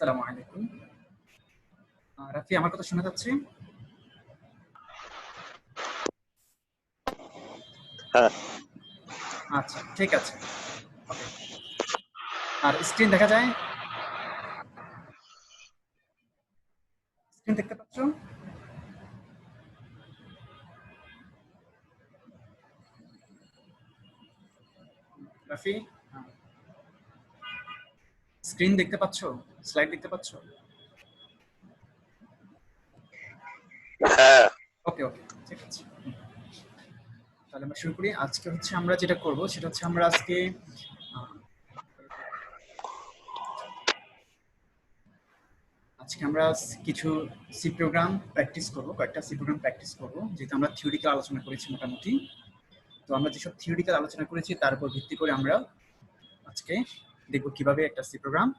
আসসালামু আলাইকুম। রাফি, আমার কথা শোনা যাচ্ছে? হ্যাঁ। আচ্ছা, ঠিক আছে। ওকে। আর স্ক্রিন দেখা যায়? স্ক্রিন দেখতে পাচ্ছ? রাফি, স্ক্রিন দেখতে পাচ্ছ? স্লাইড দেখতে পাচ্ছ? হ্যাঁ। ওকে, ওকে, ঠিক আছে। তাহলে আমরা শুরু করি। আজকে হচ্ছে আমরা যেটা করব সেটা হচ্ছে আমরা আজকে আহ, আজকে আমরা কিছু সি প্রোগ্রাম প্র্যাকটিস করব, কয়েকটা সি প্রোগ্রাম প্র্যাকটিস করব, যেহেতু আমরা থিওরিক্যাল আলোচনা করেছি মোটামুটি। তো আমরা যেসব থিওরিক্যাল আলোচনা করেছি তার উপর ভিত্তি করে আমরা আজকে দেখব কিভাবে একটা সি প্রোগ্রাম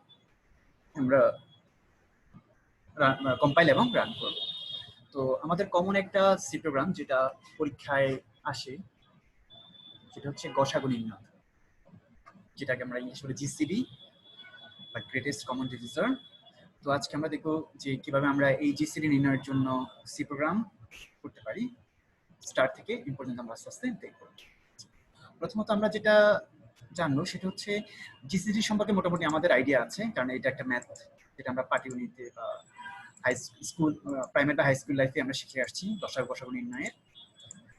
আমরা কম্পাইল এবং রান করব। তো আমাদের কমন একটা সি প্রোগ্রাম যেটা পরীক্ষায় আসে, সেটা হচ্ছে গসাগু নির্ণয়, যেটাকে আমরা ইংলিশ বলি জিসিডি বা গ্রেটেস্ট কমন ডিভিজর। তো আজকে আমরা দেখব যে কিভাবে আমরা এই জিসিডি নির্ণয়ের জন্য সি প্রোগ্রাম করতে পারি। স্টার্ট থেকে এই পর্যন্ত আমরা আস্তে আস্তে দেখব। প্রথমত আমরা যেটা জানবো সেটা হচ্ছে জিসিডি সম্পর্কে মোটামুটি আমাদের আইডিয়া আছে, কারণ এটা একটা ম্যাথ যেটা আমরা পাটিগণিতে বা হাই স্কুল, প্রাইমারি বা হাই স্কুল লাইফে আমরা শিখে আসছি, গসাগু নির্ণয়ের।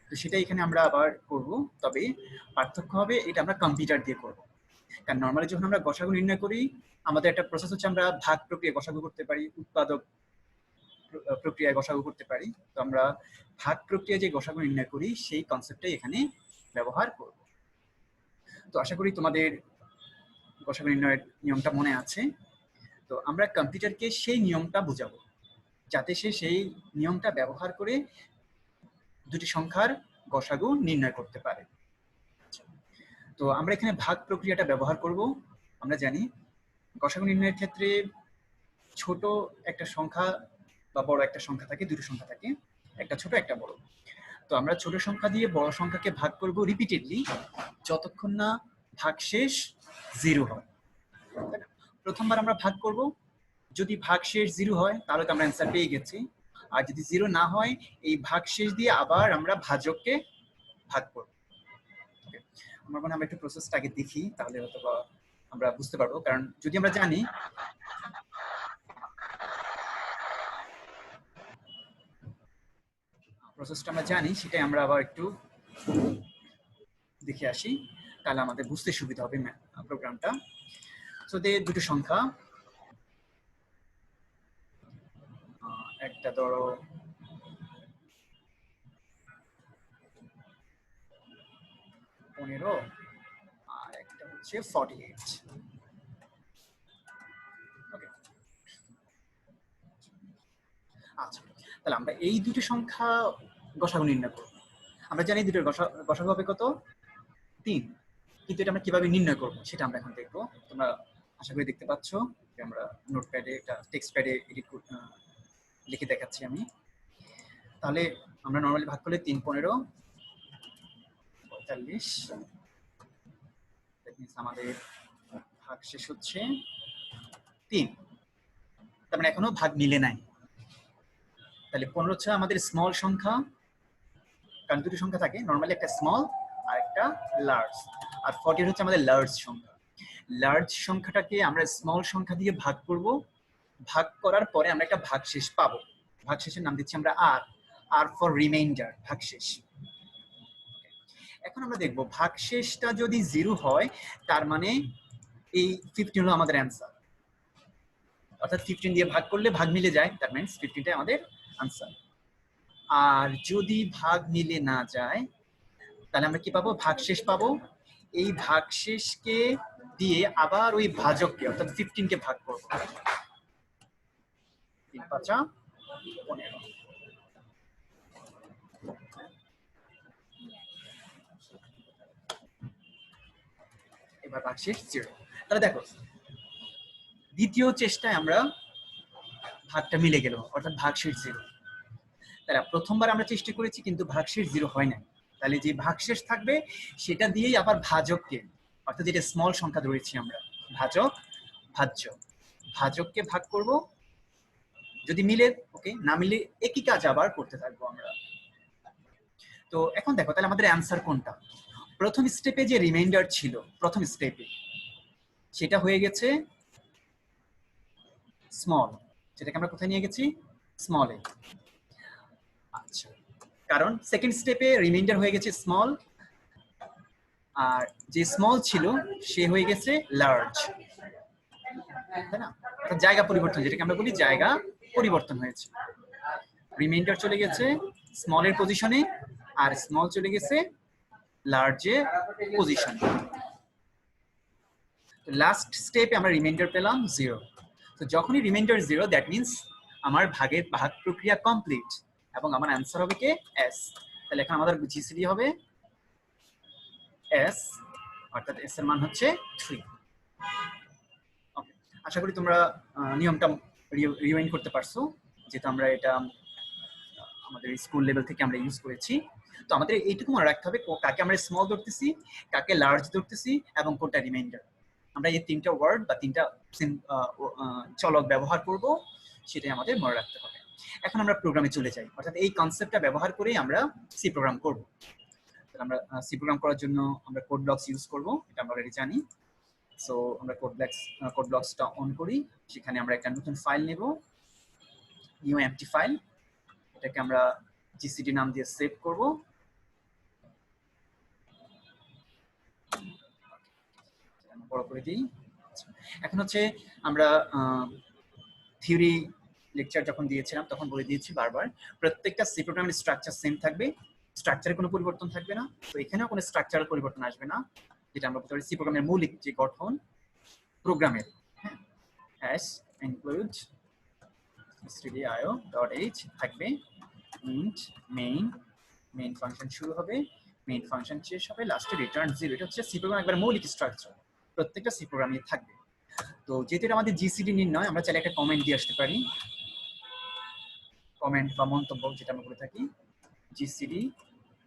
তো সেটা এখানে আমরা আবার করব, তবে পার্থক্য হবে এটা আমরা কম্পিউটার দিয়ে করব। কারণ নর্মালি যখন আমরা গসাগু নির্ণয় করি, আমাদের একটা প্রসেস হচ্ছে আমরা ভাগ প্রক্রিয়া গসাগু করতে পারি, উৎপাদক প্রক্রিয়ায় গসাগু করতে পারি। তো আমরা ভাগ প্রক্রিয়া যে গসাগু নির্ণয় করি সেই কনসেপ্টটাই এখানে ব্যবহার করব। তো আশা করি তোমাদের গসাগু নির্ণয়ের নিয়মটা মনে আছে। তো আমরা কম্পিউটারকে সেই নিয়মটা বোঝাবো, যাতে সে সেই নিয়মটা ব্যবহার করে দুটি সংখ্যার গসাগু নির্ণয় করতে পারে। তো আমরা এখানে ভাগ প্রক্রিয়াটা ব্যবহার করব। আমরা জানি গসাগু নির্ণয়ের ক্ষেত্রে ছোট একটা সংখ্যা বা বড় একটা সংখ্যা থাকে, দুটো সংখ্যা থাকে, একটা ছোট একটা বড়। তো আমরা ছোট সংখ্যা দিয়ে বড় সংখ্যাকে ভাগ করব রিপিটেডলি, যতক্ষণ না ভাগশেষ 0 হয়। প্রথমবার আমরা ভাগ করব, যদি ভাগশেষ 0 হয় তাহলে তো আমরা অ্যান্সার পেয়ে গেছি। আর যদি 0 না হয়, এই ভাগশেষ দিয়ে আবার আমরা ভাজককে ভাগ করব। আমার মনে হয় আমরা একটু প্রসেসটা আগে দেখি, তাহলে হয়তো আমরা বুঝতে পারবো। কারণ যদি আমরা জানি প্রসেসটা আমরা জানি, সেটাই আমরা আবার একটু দেখে আসি, তাহলে আমাদের বুঝতে সুবিধা হবে প্রোগ্রামটা। তো দুটো সংখ্যা, একটা ধরো 15 আর একটা হচ্ছে 48। ওকে, আচ্ছা, তাহলে আমরা এই দুটো সংখ্যা গসাগু নির্ণয় করব। আমরা জানি দুটোর গসাগু হবে কত? 3। কিন্তু এটা আমরা কিভাবে নির্ণয় করব সেটা আমরা এখন দেখবো। তোমরা আশা করি দেখতে পাচ্ছ যে আমরা নোটপ্যাডে, একটা টেক্সট প্যাডে লিখে দেখাচ্ছি আমি। তাহলে আমরা নরমালি ভাগ করলে 3 15 45, আমাদের ভাগ শেষ হচ্ছে 3। তার মানে এখনো ভাগ মিলে নাই। তাহলে 15 হচ্ছে আমাদের স্মল সংখ্যা, কারণ দুটো সংখ্যা থাকে নরমালি, একটা স্মল আর একটা লার্জ। আর 48 হচ্ছে আমাদের লার্জ সংখ্যা। লার্জ সংখ্যাটাকে আমরা স্মল সংখ্যা দিয়ে ভাগ করব। ভাগ করার পরে আমরা একটা ভাগশেষ পাবো। ভাগশেষের নাম দিচ্ছি আমরা আর, আর ফর রিমাইন্ডার, ভাগশেষ। এখন আমরা দেখব ভাগশেষটা যদি 0 হয়, তার মানে এই 15 হলো আমাদের অ্যান্সার। অর্থাৎ 15 দিয়ে ভাগ করলে ভাগ মিলে যায়, দ্যাট মিন্স 15টাই আমাদের আনসার। আর যদি ভাগ মিলে না যায়, তাহলে আমরা কি পাবো? ভাগশেষ পাবো। এই ভাগশেষকে দিয়ে আবার ওই ভাজককে অর্থাৎ 15 কে ভাগ করব। 3 5 15। এবার ভাগশেষ 0। তাহলে দেখো, দ্বিতীয় চেষ্টায় আমরা ভাগটা মিলে গেল, অর্থাৎ ভাগশেষ 0। তাহলে প্রথমবার আমরা চেষ্টা করেছি কিন্তু ভাগশেষ 0 হয় না। তাহলে যে ভাগশেষ থাকবে সেটা দিয়েই আবার ভাজককে, অর্থাৎ যেটা স্মল সংখ্যা ধরেছি আমরা, ভাজক ভাজ্য, ভাজককে ভাগ করব, যদি মিলে ওকে, না মিলে একই কাজ আবার করতে থাকবো আমরা। তো এখন দেখো তাহলে আমাদের অ্যান্সার কোনটা। প্রথম স্টেপে যে রিমাইন্ডার ছিল প্রথম স্টেপে, সেটা হয়ে গেছে স্মল, যেটাকে আমরা কোথায় নিয়ে গেছি, স্মলে। আচ্ছা, কারণ সেকেন্ড স্টেপে রিমাইন্ডার হয়ে গেছে স্মল, আর যে স্মল ছিল সে হয়ে গেছে লার্জ, তাই না? জায়গা পরিবর্তন, যেটাকে আমরা বলি জায়গা পরিবর্তন হয়েছে। রিমাইন্ডার চলে গেছে স্মলের পজিশনে, আর স্মল চলে গেছে লার্জের পজিশনে। লাস্ট স্টেপে আমরা রিমাইন্ডার পেলাম 0। তো যখনই রিমাইন্ডার 0, দ্যাট মিন্স আমার ভাগ প্রক্রিয়া কমপ্লিট, এবং আমার অ্যান্সার হবে কে, এস। তাহলে এখন আমাদের জিসিডি হবে এস, অর্থাৎ এস এর মান হচ্ছে 3। ওকে, আশা করি তোমরা নিয়মটা রিওয়াইন্ড করতে পারছো, যেহেতু আমরা এটা আমাদের স্কুল লেভেল থেকে আমরা ইউজ করেছি। তো আমাদের এইটুকু মনে রাখতে হবে কাকে আমরা স্মল ধরতেছি, কাকে লার্জ ধরতেছি, এবং কোনটা রিমাইন্ডার। আমরা এই তিনটা ওয়ার্ড বা তিনটা চলক ব্যবহার করব, সেটাই আমাদের মনে রাখতে হবে। এখন আমরা প্রোগ্রামে চলে যাই, অর্থাৎ এই কনসেপ্টটা ব্যবহার করেই আমরা সি প্রোগ্রাম করব। আমরা সি প্রোগ্রাম করার জন্য আমরা কোড ব্লকস ইউজ করব, এটা আমরা অলরেডি জানি। সো আমরা কোড ব্লকসটা অন করি, সেখানে আমরা একটা নতুন ফাইল নেব, নিউ এমটি ফাইল। এটাকে আমরা জিসিডি নাম দিয়ে সেভ করব। বড় করে দিই। এখন হচ্ছে আমরা থিওরি লেকচার যখন দিয়েছিলাম তখন বলে দিয়েছি বারবার, প্রত্যেকটা সি প্রোগ্রামের স্ট্রাকচার সেম থাকবে, স্ট্রাকচারে কোনো পরিবর্তন থাকবে না। তো এখানেও কোনো স্ট্রাকচারাল পরিবর্তন আসবে না, যেটা আমরা বলতে পারি সি প্রোগ্রামের মৌলিক যে গঠন প্রোগ্রামের, হ্যাঁ, হ্যাশ ইনক্লুড stdio.h থাকবে, ইন্ট মেইন ফাংশন শুরু হবে, মেইন ফাংশন শেষ হবে, লাস্টে রিটার্ন 0। এটা হচ্ছে সি প্রোগ্রাম একবার মৌলিক স্ট্রাকচার, প্রত্যেকটা সি প্রোগ্রামে থাকবে। তো যেহেতু এটা আমাদের জিসিডি নির্ণয়, আমরা চাইলে একটা কমেন্ট দিয়ে আসতে পারি, কমেন্ট বা মন্তব্য যেটা আমরা করে থাকি, জিসিডি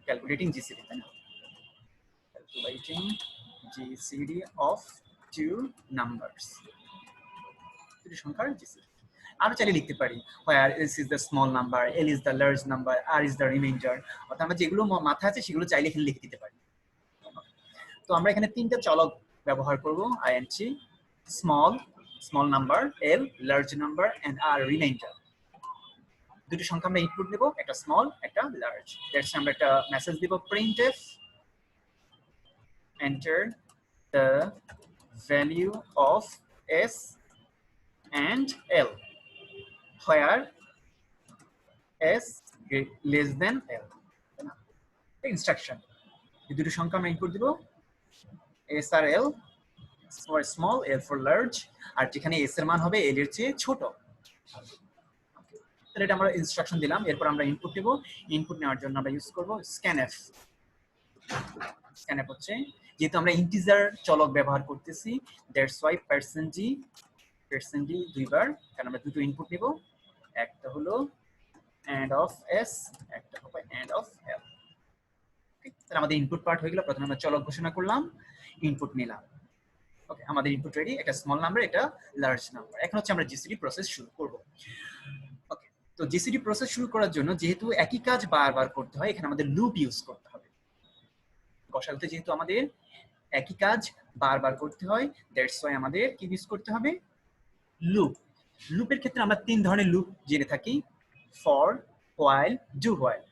ক্যালকুলেটিং জিসিডি, তাই না, ক্যালকুলেটিং জিসিডি অফ 2 নাম্বারস, দুটি সংখ্যার জিসিডি। আমরা চাইলে লিখতে পারি where s is the small number, l is the large number, r is the remainder, অর্থাৎ আমরা যেগুলো মাথায় আছে সেগুলো চাইলে এখানে লিখে দিতে পারি। তো আমরা এখানে তিনটা চলক ব্যবহার করব, int small number, l large number, and r remainder। দুটি সংখ্যা আমরা ইনপুট দেব, একটা স্মল একটা লার্জ। দ্যাটস আমরা একটা মেসেজ দেব, printf enter the value of s and l where s less than l। Instruction, এই দুটো সংখ্যা আমরা ইনপুট দিব, s R l for small, l for large, আর যেখানে s এর মান হবে l এর চেয়ে ছোট। তাহলে এটা আমরা ইনস্ট্রাকশন দিলাম। এরপর আমরা ইনপুট দেব, ইনপুট নেওয়ার জন্য আমরা ইউজ করব scanf। scanf হচ্ছে, যেহেতু আমরা ইন্টিজার চলক ব্যবহার করতেছি, দ্যাটস ওয়াই %d দুইবার, কারণ আমরা দুটো ইনপুট নেব, একটা হলো and of s, একটা হবে and of l। তাহলে আমাদের ইনপুট পার্ট হয়ে গেল। প্রথমে আমরা চলক ঘোষণা করলাম, ইনপুট নিলাম। ওকে, আমাদের ইনপুট রেডি, এটা স্মল নাম্বার, এটা লার্জ নাম্বার। এখন হচ্ছে আমরা জিসিডি প্রসেস শুরু করব। ওকে, তো জিসিডি প্রসেস শুরু করার জন্য যেহেতু একই কাজ বারবার করতে হয়, এখানে আমাদের লুপ ইউজ করতে হবে। গসাগুতে যেহেতু আমাদের একই কাজ বারবার করতে হয়, দ্যাটস ওয়াই আমাদের কি ইউজ করতে হবে, লুপ। লুপের ক্ষেত্রে আমরা তিন ধরনের লুপ জেনে থাকি, ফর, হোয়াইল, ডু হোয়াইল।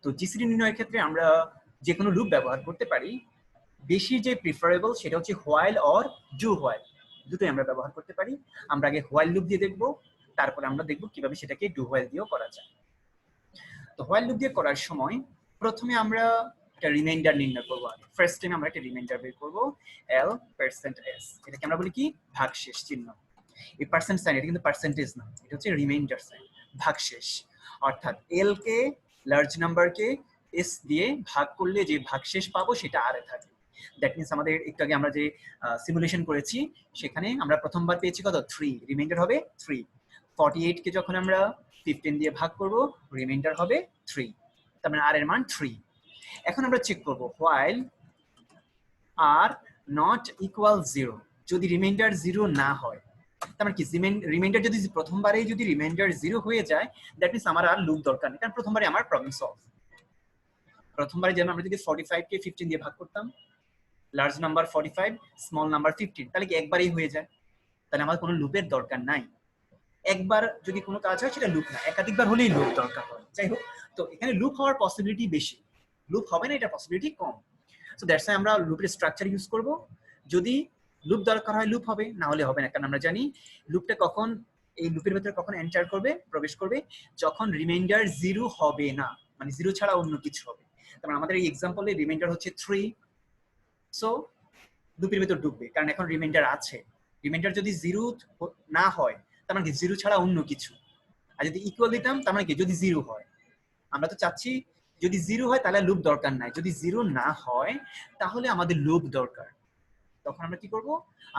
তো জিসিডি নির্ণয়ের ক্ষেত্রে আমরা যে কোনো লুপ ব্যবহার করতে পারি, বেশি যে প্রিফারেবল সেটা হচ্ছে হোয়াইল অর ডু হোয়াইল, দুটোই আমরা ব্যবহার করতে পারি। আমরা আগে হোয়াইল লুপ দিয়ে দেখব, তারপরে আমরা দেখব কিভাবে সেটাকে ডু হোয়াইল দিয়েও করা যায়। তো হোয়াইল লুপ দিয়ে করার সময় প্রথমে আমরা একটা রিমাইন্ডার নির্ণয় করবো। ফার্স্ট টাইম আমরা একটা রিমাইন্ডার বের করবো, l%s, এটাকে আমরা বলি কি, ভাগশেষ চিহ্ন। এই পার্সেন্ট সাইন, এটা কিন্তু পার্সেন্টেজ না, এটা হচ্ছে রিমাইন্ডার সাইন, ভাগশেষ। অর্থাৎ এল কে, লার্জ নাম্বারকে এস দিয়ে ভাগ করলে যে ভাগশেষ পাবো সেটা আর এ থাকে। দ্যাট মিনস আমাদের একটু আগে আমরা যে সিমুলেশন করেছি সেখানে আমরা প্রথমবার পেয়েছি কত, 3, রিমাইন্ডার হবে 3। 48 কে যখন আমরা 15 দিয়ে ভাগ করব, রিমাইন্ডার হবে 3, তার মানে আর এর মান 3। এখন আমরা চেক করব হোয়াইল আর নট ইকুয়াল 0, যদি রিমাইন্ডার 0 না হয় তার মানে কি রিমাইন্ডার যদি প্রথমবারেই যদি রিমাইন্ডার 0 হয়ে যায়, দ্যাট মিন্স আমার আর লুপ দরকার নেই, কারণ প্রথমবারে আমার প্রবলেম সলভ। প্রথমবারে যেমন আমরা যদি 45 কে 15 দিয়ে ভাগ করতাম, লার্জ নাম্বার 45, স্মল নাম্বার 15, তাহলে কি একবারেই হয়ে যায়, তাহলে আমার কোনো লুপের দরকার নাই। একবার যদি কোনো কাজ হয় সেটা লুপ না, একাধিকবার হলেই লুপ দরকার হয়। যাই হোক, তো এখানে লুপ হওয়ার পসিবিলিটি বেশি, লুপ হবে না এটা possibility com. So that's why আমরা লুপের স্ট্রাকচার ইউজ করব। যদি লুপ দরকার হয় লুপ হবে, না হলে হবে না, কারণ আমরা জানি লুপটা কখন, এই লুপের ভেতরে কখন এন্টার করবে, প্রবেশ করবে, যখন রিমাইন্ডার 0 হবে না, মানে 0 ছাড়া অন্য কিছু হবে। তারপর আমাদের এই এক্সাম্পলে রিমাইন্ডার হচ্ছে 3, সো লুপের ভেতর ঢুকবে, কারণ এখন রিমাইন্ডার আছে। রিমাইন্ডার যদি 0 না হয় তার মানে কি 0 ছাড়া অন্য কিছু, আর যদি ইকুয়াল দিতাম তার মানে কি যদি 0 হয়। আমরা তো চাচ্ছি যদি 0 হয় তাহলে লুপ দরকার নাই, যদি 0 না হয় তাহলে আমাদের লুপ দরকার। তখন আমরা কি করব,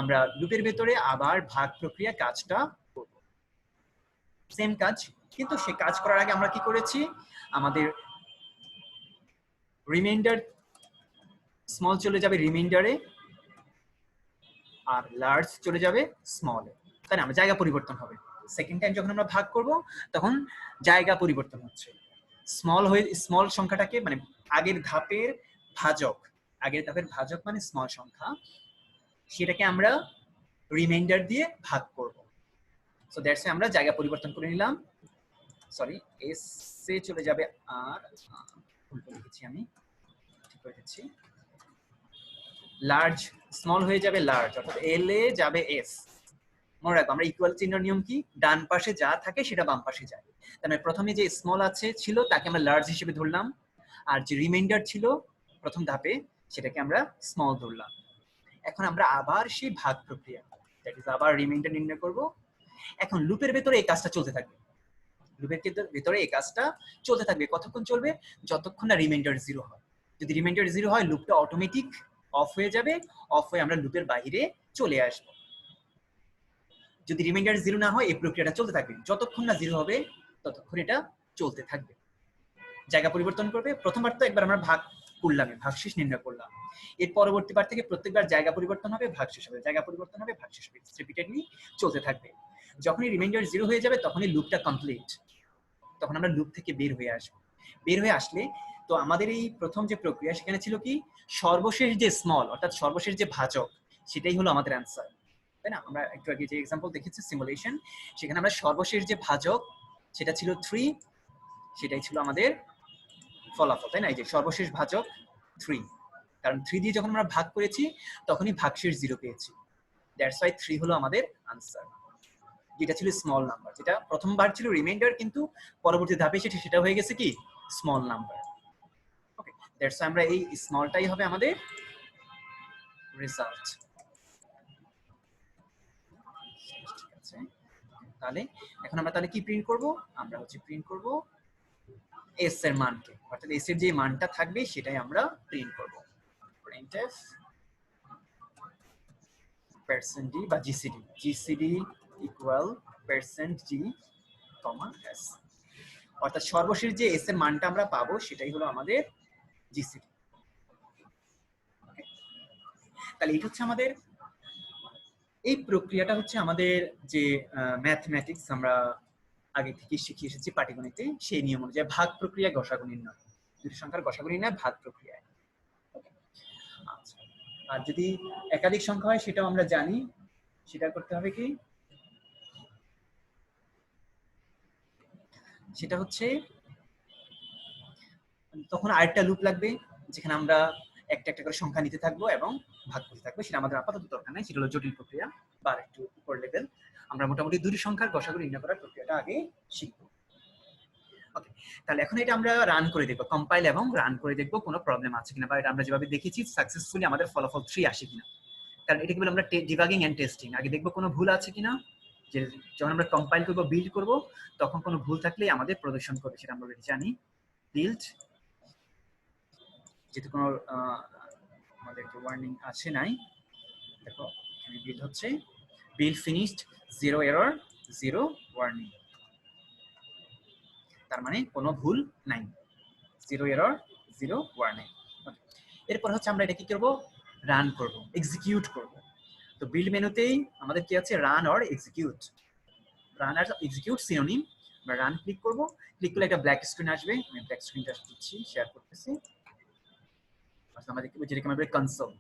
আমরা লুপের ভেতরে আবার ভাগ প্রক্রিয়া কাজটা করব, সেম কাজ, কিন্তু সে কাজ করার আগে আমরা কি করেছি, আমাদের রিমাইন্ডার স্মল চলে যাবে রিমাইন্ডারে, আর লার্জ চলে যাবে স্মলে, তাই না, আমরা জায়গা পরিবর্তন হবে। সেকেন্ড টাইম যখন আমরা ভাগ করব তখন জায়গা পরিবর্তন হচ্ছে, স্মল হয়ে স্মল সংখ্যাটাকে, মানে আগের ধাপের ভাজক, আগের ধাপের ভাজক মানে স্মল সংখ্যা, সেটাকে আমরা রিমাইন্ডার দিয়ে ভাগ করব। সো দ্যাটস আমরা জায়গা পরিবর্তন করে নিলাম, সরি এস এ চলে যাবে, আর ভুল করে লিখেছি আমি, ঠিক করে দিচ্ছি, লার্জ স্মল হয়ে যাবে লার্জ, অর্থাৎ এল এ যাবে এস। মনে রাখবো আমরা ইকুয়াল চিহ্ন নিয়ম কি, ডান পাশে যা থাকে সেটা বাম পাশে যায়। তার মানে প্রথমে যে স্মল আছে ছিল তাকে আমরা লার্জ হিসেবে ধরলাম, আর যে রিমাইন্ডার ছিল প্রথম ধাপে সেটাকে আমরা স্মল ধরলাম। এখন আমরা আবার সেই ভাগ প্রক্রিয়া, দ্যাট ইজ আবার রিমাইন্ডার নির্ণয় করব। এখন লুপের ভেতরে এই কাজটা চলতে থাকবে, লুপের ভেতরে এই কাজটা চলতে থাকবে, কতক্ষণ চলবে, যতক্ষণ না রিমাইন্ডার 0 হয়। যদি রিমাইন্ডার 0 হয় লুপটা অটোমেটিক অফ হয়ে যাবে, অফ হয়ে আমরা লুপের বাইরে চলে আসবো। যদি রিমাইন্ডার 0 না হয় এই প্রক্রিয়াটা চলতে থাকবে, যতক্ষণ না 0 হবে ততক্ষণ এটা চলতে থাকবে। জায়গা পরিবর্তন করবে, প্রথমবার তো একবার আমরা ভাগ করলাম, ভাগশেষ নির্ণয় করলাম, এর পরবর্তী বার থেকে প্রত্যেকবার জায়গা পরিবর্তন হবে, ভাগশেষ হবে, জায়গা পরিবর্তন হবে, ভাগশেষ হবে, রিপিটেডলি চলতে থাকবে। যখনই রিমাইন্ডার 0 হয়ে যাবে তখনই লুপটা কমপ্লিট, তখন আমরা লুপ থেকে বের হয়ে আসবো। বের হয়ে আসলে তো আমাদের এই প্রথম যে প্রক্রিয়া সেখানে ছিল কি, সর্বশেষ যে স্মল অর্থাৎ সর্বশেষ যে ভাজক সেটাই হলো আমাদের অ্যান্সার, তাই না। আমরা একটু আগে যে এক্সাম্পল দেখেছি সিমুলেশন, সেখানে আমরা সর্বশেষ যে ভাজক সেটা ছিল 3, সেটাই ছিল আমাদের ফলাফল, তাই না। এই যে সর্বশেষ ভাজক 3, কারণ 3 দিয়ে যখন আমরা ভাগ করেছি তখনই ভাগশেষ 0 পেয়েছি, দ্যাটস ওয়াই 3 হলো আমাদের আনসার। যেটা ছিল স্মল নাম্বার, যেটা প্রথমবার ছিল রিমাইন্ডার কিন্তু পরবর্তী ধাপে সেটা হয়ে গেছে কি small number. Okay, that's why আমরা এই স্মলটাই হবে আমাদের রেজাল্ট। ঠিক আছে, তাহলে এখন আমরা তাহলে কি প্রিন্ট করব, আমরা হচ্ছে প্রিন্ট করব এস এর মানকে, অর্থাৎ এস এর যে মানটা থাকবে সেটাই আমরা প্রিন্ট করব। printf %d বা GCD, GCD equal %g, s, অর্থাৎ সর্বশেষ যে এস এর মানটা আমরা পাবো সেটাই হলো আমাদের জিসিডি। তাহলে এটা হচ্ছে আমাদের এই প্রক্রিয়াটা হচ্ছে আমাদের যে ম্যাথমেটিক্স আমরা আগে থেকে শিখে এসেছি পাটিগণিতে, সেই নিয়ম অনুযায়ী ভাগ প্রক্রিয়া গসাগু নির্ণয়, দুটি সংখ্যার গসাগু নির্ণয় ভাগ প্রক্রিয়ায়। আচ্ছা, আর যদি একাধিক সংখ্যা হয় সেটাও আমরা জানি, সেটা করতে হবে কি, সেটা হচ্ছে তখন আরেকটা লুপ লাগবে যেখানে আমরা একটা একটা করে সংখ্যা নিতে থাকবো এবং ভাগ করতে থাকবো, সেটা আমাদের আপাতত দরকার নাই, সেটা হলো জটিল প্রক্রিয়া বা একটু উপর লেভেল। আমরা মোটামুটি দুটি সংখ্যার গসাগু নির্ণয় করার প্রক্রিয়াটা আগে শিখবো। ওকে, তাহলে এখন এটা আমরা রান করে দেখবো, কম্পাইল এবং রান করে দেখবো কোনো প্রবলেম আছে কিনা, বা এটা আমরা যেভাবে দেখেছি সাকসেসফুলি আমাদের ফলাফল 3 আসে কিনা। কারণ এটাকে বলে আমরা ডিবাগিং এন্ড টেস্টিং, আগে দেখবো কোনো ভুল আছে কিনা, যে যখন আমরা কম্পাইল করবো বিল্ড করবো তখন কোনো ভুল থাকলেই আমাদের প্রদর্শন করবে, সেটা আমরা অলরেডি জানি। বিল্ড, যেহেতু কোনো আমাদের ওয়ার্নিং আছে নাই, দেখো এখানে বিল্ড হচ্ছে বিল্ড ফিনিশড 0 এরর 0 ওয়ার্নিং, তার মানে কোনো ভুল নাই, 0 এরর 0 ওয়ার্নিং। এরপর হচ্ছে আমরা এটা কি করব, রান করব, এক্সিকিউট করব। তো বিল্ড মেনুতেই আমাদের কি আছে, রান অর এক্সিকিউট। রান আর এক্সিকিউট সিনোনিম। আমরা রান ক্লিক করব, ক্লিক করলে একটা ব্ল্যাক স্ক্রিন আসবে। আমি ব্ল্যাক স্ক্রিনটা দিচ্ছি, শেয়ার করতেছি। আচ্ছা, আমরা দেখব যেরকম আমরা কনসোল,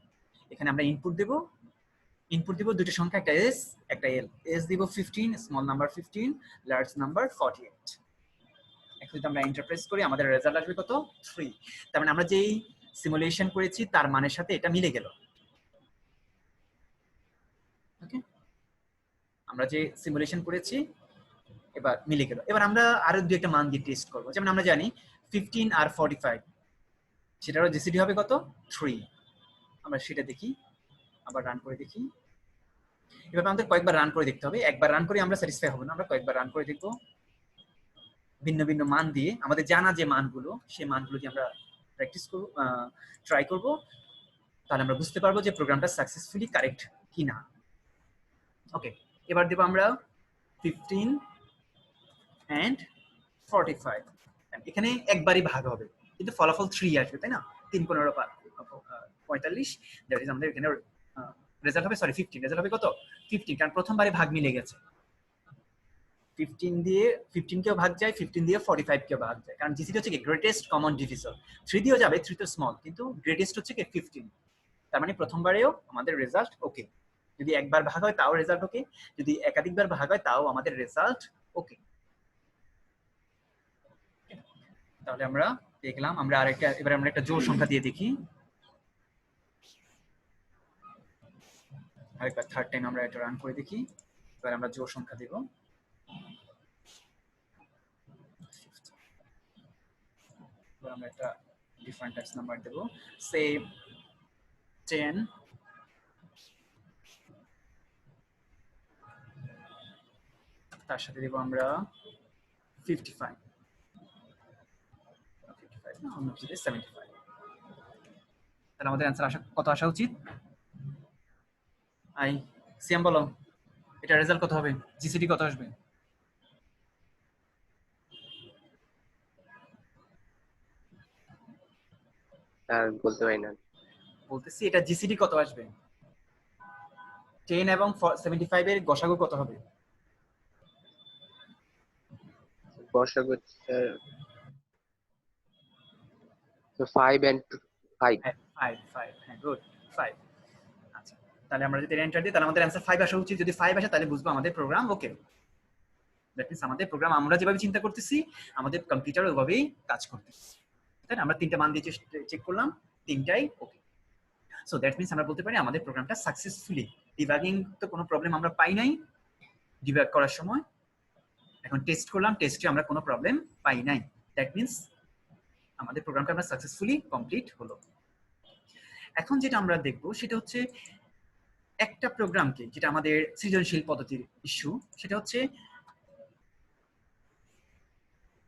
এখানে আমরা ইনপুট দেব। ইনপুট দিব দুটো সংখ্যা, একটা এস একটা এল। এস দিব 15, স্মল নাম্বার 15, লার্জ নাম্বার 48। এখন যদি আমরা এন্টার প্রেস করি, আমাদের রেজাল্ট আসবে কত, 3। তার মানে আমরা যেই সিমুলেশন করেছি তার মানের সাথে এটা মিলে গেল। ওকে, আমরা যে সিমুলেশন করেছি এবার মিলে গেল। এবার আমরা আরো দুই একটা মান দিয়ে টেস্ট করব। যেমন আমরা জানি 15 আর 45, সেটারও জিসিডি হবে কত, 3। আমরা সেটা দেখি, আবার রান করে দেখি। এবার আমাদের কয়েকবার রান করে দেখতে হবে, একবার রান করে আমরা স্যাটিসফাই হব না, আমরা কয়েকবার রান করে দেখব ভিন্ন ভিন্ন মান দিয়ে। আমাদের জানা যে মানগুলো, সেই মানগুলো দিয়ে আমরা প্র্যাকটিস করব, ট্রাই করব। তাহলে আমরা বুঝতে পারবো যে প্রোগ্রামটা সাকসেসফুলি কারেক্ট কিনা। ওকে, এবার দেব আমরা 15 and 45। এখানে একবারই ভাগ হবে, কিন্তু ফলাফল 3 আসবে, তাই না? 3 15 45, দ্যাট ইজ আমাদের এখানে রেজাল্ট হবে, সরি 15, রেজাল্ট হবে কত, 15, কারণ প্রথমবারে ভাগ মিলে গেছে। 15 দিয়ে 15 কেও ভাগ যায়, 15 দিয়ে 45 কেও ভাগ যায়, কারণ জিসিডি হচ্ছে কি গ্রেটেস্ট কমন ডিভিজর। 3 দিয়েও যাবে, 3 তো স্মল, কিন্তু গ্রেটেস্ট হচ্ছে কি 15। তার মানে প্রথমবারেও আমাদের রেজাল্ট ওকে। যদি একবার ভাগ হয় তাও রেজাল্ট ওকে, যদি একাধিকবার ভাগ হয় তাও আমাদের রেজাল্ট ওকে। তাহলে আমরা দেখলাম, আমরা আরেকটা, এবার আমরা একটা জোড় সংখ্যা দিয়ে দেখি। আরেকবার থার্ড টাইম আমরা এটা রান করে দেখি। এবার আমরা জোড় সংখ্যা দেব। এবার আমরা একটা ডিফারেন্ট টাইপস নাম্বার দেব, সে 10, তার সাথে দেব আমরা 55, 75। তাহলে আমাদের অ্যান্সার কত আসা উচিত? আই সিএম বলো, এটা রেজাল্ট কত হবে, জিসিডি কত আসবে? বলতে পারি না। বলতেছি এটা জিসিডি কত আসবে? 10 এবং 75 এর গসাগু কত হবে? গসাগু তো 5 and 5। 5, হ্যাঁ গুড, 5। আচ্ছা, তাহলে আমরা যদি এন্টার দিই তাহলে আমাদের অ্যান্সার 5 আসা উচিত। যদি 5 আসে তাহলে বুঝবো আমাদের প্রোগ্রাম ওকে। দ্যাট মিন্স আমাদের প্রোগ্রাম আমরা যেভাবে চিন্তা করতেছি, আমাদের কম্পিউটার ওইভাবেই কাজ করতেছে, তাই না? আমরা 3টা মান দিয়ে চেক করলাম, 3টাই ওকে। সো দ্যাট মিন্স আমরা বলতে পারি আমাদের প্রোগ্রামটা সাকসেসফুলি, ডিবাগিং তো কোনো প্রবলেম আমরা পাই নাই ডিবাগ করার সময়। এখন টেস্ট করলাম, টেস্টে আমরা কোনো প্রবলেম পাই নাই। দ্যাট মিন্স আমাদের প্রোগ্রামটা আমরা সাকসেসফুলি কমপ্লিট হলো। এখন যেটা আমরা দেখবো সেটা হচ্ছে একটা প্রোগ্রামকে, যেটা আমাদের সৃজনশীল পদ্ধতির ইস্যু, সেটা হচ্ছে